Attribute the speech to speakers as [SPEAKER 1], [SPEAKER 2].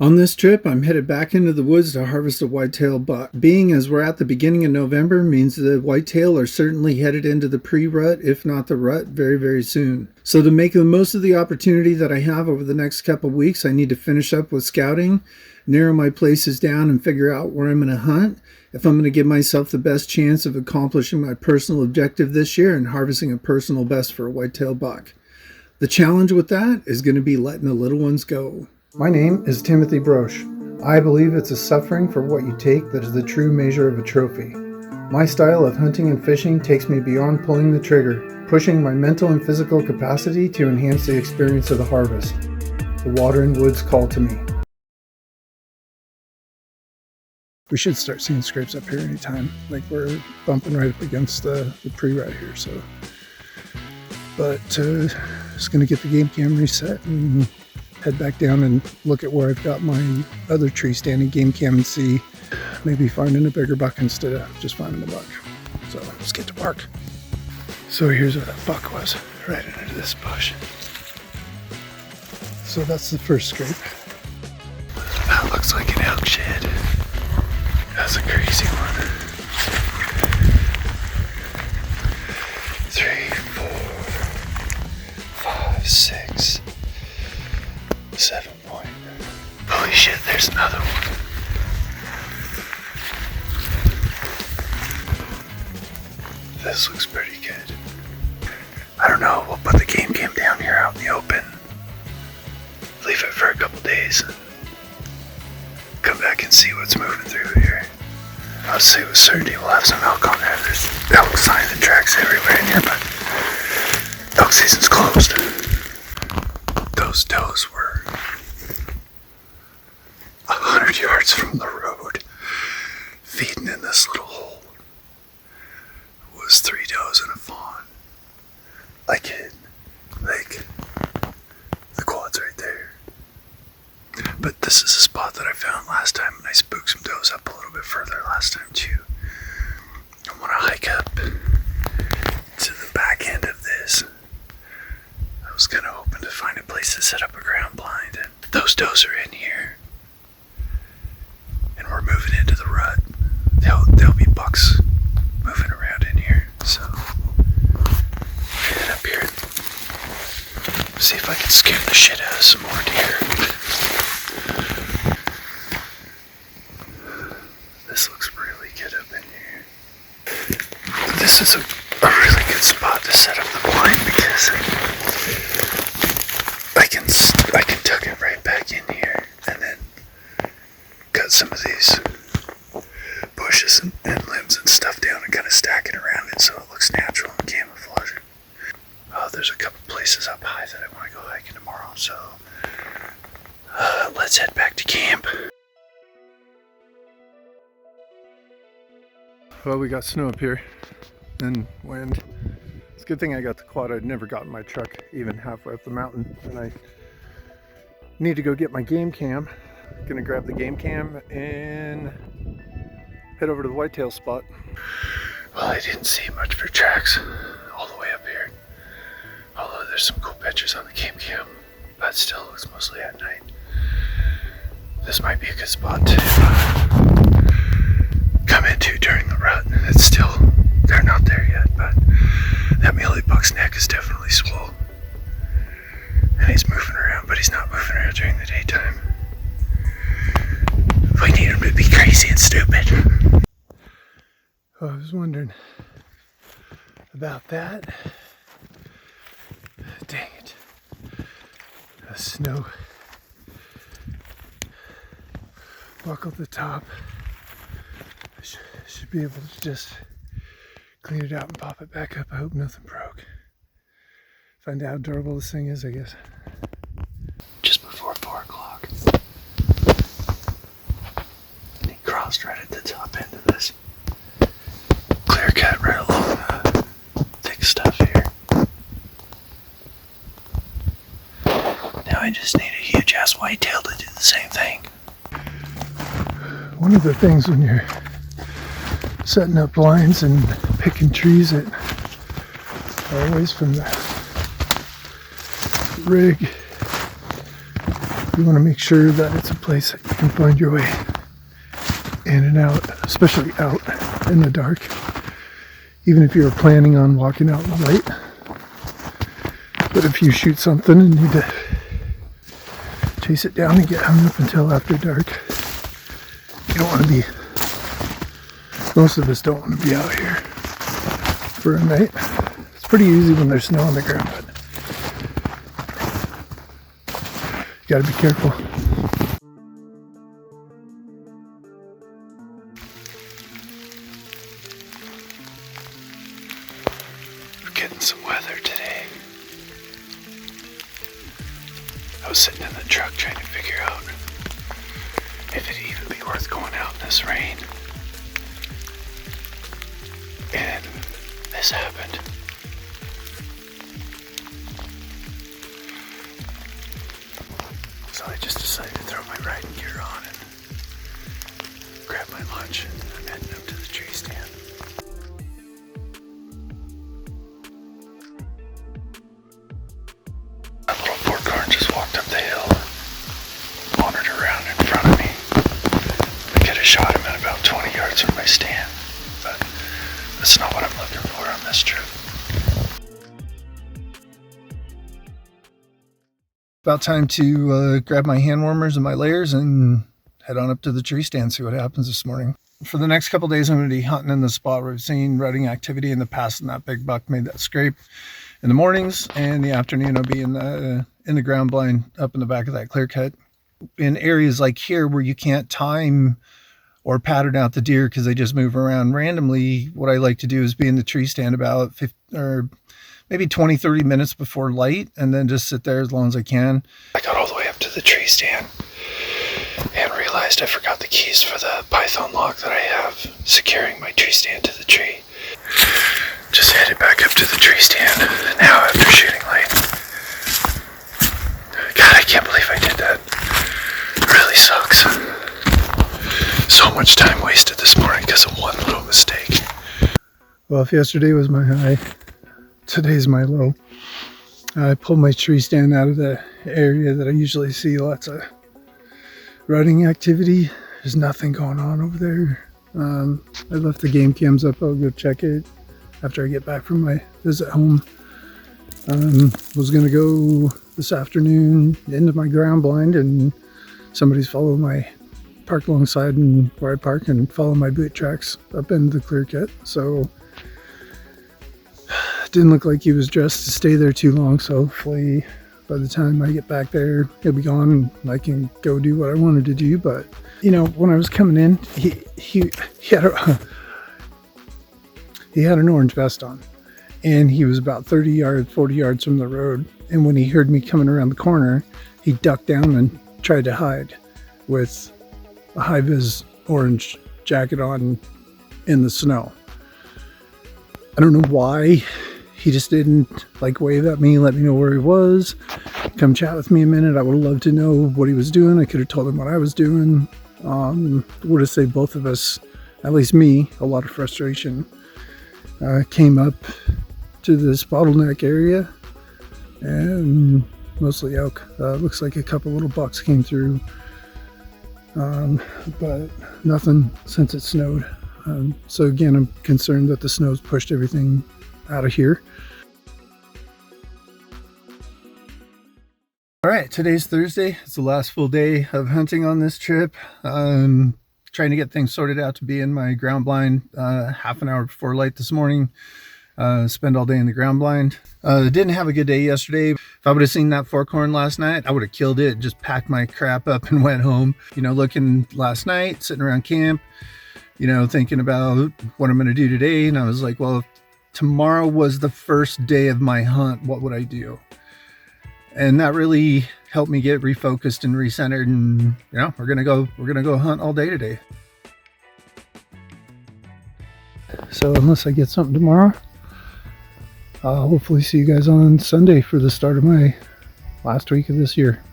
[SPEAKER 1] On this trip, I'm headed back into the woods to harvest a whitetail buck. Being as we're at the beginning of November means the whitetail are certainly headed into the pre-rut, if not the rut, very, very soon. So to make the most of the opportunity that I have over the next couple of weeks, I need to finish up with scouting, narrow my places down, and figure out where I'm going to hunt if I'm going to give myself the best chance of accomplishing my personal objective this year and harvesting a personal best for a whitetail buck. The challenge with that is going to be letting the little ones go. My name is Timothy Broche. I believe it's a suffering for what you take that is the true measure of a trophy. My style of hunting and fishing takes me beyond pulling the trigger, pushing my mental and physical capacity to enhance the experience of the harvest. The water and woods call to me. We should start seeing scrapes up here anytime. Like we're bumping right up against the pre-rut here, so. But just gonna get the game cam reset and head back down and look at where I've got my other tree standing game cam and see maybe finding a bigger buck instead of just finding a buck. So let's get to work. So here's where that buck was, right under this bush. So that's the first scrape. That looks like an elk shed. That's a crazy one. 3, 4, 5, 6, 7 point. Holy shit, there's another one. This looks pretty good. I don't know, we'll put the game cam down here out in the open. Leave it for a couple days. Come back and see what's moving through here. I'll say with certainty we'll have some elk on there. There's elk signs and tracks everywhere in here, but elk season's closed. Those does were 100 yards from the road, feeding in this little hole. It was 3 does and a fawn. I kid. Like, the quad's right there. But this is a spot that I found last time, and I spooked some does up a little bit further last time too. I want to hike up to the back end of this. I was kind of hoping to find a place to set up a ground blind, and those does are in here. And we're moving into the rut. There'll be bucks moving around in here, so head up here. See if I can scare the shit out of some more deer. This looks really good up in here. This is a really good spot to set up the blind because I can tuck it right back in here and then cut some of these bushes and limbs and stuff down and kind of stack it around it so it looks natural and camouflage. Oh, there's a couple places up high that I want to go hiking tomorrow, so let's head back to camp. Well, we got snow up here and wind. It's a good thing I got the quad. I'd never gotten my truck even halfway up the mountain, and I need to go get my game cam. Gonna grab the game cam and head over to the whitetail spot. Well, I didn't see much for tracks all the way up here, although there's some cool pictures on the game cam, but still looks mostly at night. This might be a good spot to come into during the rut. It's still, they're not there yet, but that muley buck's neck is definitely swole. And he's moving around, but he's not moving around during the daytime. We need him to be crazy and stupid. Oh, I was wondering about that. Dang it. The snow buckled the top. I should be able to just clean it out and pop it back up. I hope nothing broke. Find out how durable this thing is, I guess. Just before 4 o'clock. And he crossed right at the top end of this clear cut right along the thick stuff here. Now I just need a huge ass whitetail to do the same thing. One of the things when you're setting up blinds and picking trees that are away from the rig You want to make sure that it's a place that you can find your way in and out, especially out in the dark. Even if you're planning on walking out in the light. But if you shoot something and need to chase it down and get hung up until after dark, you don't want to be, most of us don't want to be out here for a night. It's pretty easy when there's snow on the ground, but you gotta be careful. We're getting some weather today. I was sitting in the truck trying to figure out if it'd even be worth going out in this rain. And this happened. So I just decided to throw my riding gear on and grab my lunch, and I'm heading up to the tree stand. That little forkhorn just walked up the hill, wandered around in front of me. I could have shot him at about 20 yards from my stand, but that's not what I'm looking for on this trip. About time to grab my hand warmers and my layers and head on up to the tree stand, see what happens this morning. For the next couple days, I'm going to be hunting in the spot where I've seen rutting activity in the past, and that big buck made that scrape in the mornings, and in the afternoon I'll be in the ground blind up in the back of that clear cut. In areas like here where you can't time or pattern out the deer because they just move around randomly, what I like to do is be in the tree stand about 50, or maybe 20-30 minutes before light, and then just sit there as long as I can. I got all the way up to the tree stand and realized I forgot the keys for the python lock that I have securing my tree stand to the tree. Just headed back up to the tree stand now after shooting light. God, I can't believe I did that. It really sucks. So much time wasted this morning because of one little mistake. Well, if yesterday was my high, today's my low. I pulled my tree stand out of the area that I usually see lots of rutting activity. There's nothing going on over there. I left the game cams up. I'll go check it after I get back from my visit home. Was gonna go this afternoon into my ground blind, and somebody's following my park alongside and where I park and follow my boot tracks up into the clear cut. So it didn't look like he was dressed to stay there too long, so hopefully by the time I get back there he'll be gone and I can go do what I wanted to do. But you know, when I was coming in, he had an orange vest on, and he was about 30 yards 40 yards from the road, and when he heard me coming around the corner, he ducked down and tried to hide with a high-vis orange jacket on in the snow. I don't know why. He just didn't like wave at me, let me know where he was, come chat with me a minute. I would have loved to know what he was doing. I could have told him what I was doing. Would have saved both of us, at least me, a lot of frustration. Came up to this bottleneck area and mostly elk. Looks like a couple little bucks came through, but nothing since it snowed. So again, I'm concerned that the snow's pushed everything out of here. All right, today's Thursday. It's the last full day of hunting on this trip. Trying to get things sorted out to be in my ground blind half an hour before light this morning. Spend all day in the ground blind. Didn't have a good day yesterday. If I would have seen that forkhorn last night, I would have killed it, just packed my crap up and went home. You know, looking last night, sitting around camp, you know, thinking about what I'm going to do today. And I was like, well, if tomorrow was the first day of my hunt, what would I do? And that really helped me get refocused and recentered, and you know, we're gonna go hunt all day today. So unless I get something tomorrow, I'll hopefully see you guys on Sunday for the start of my last week of this year.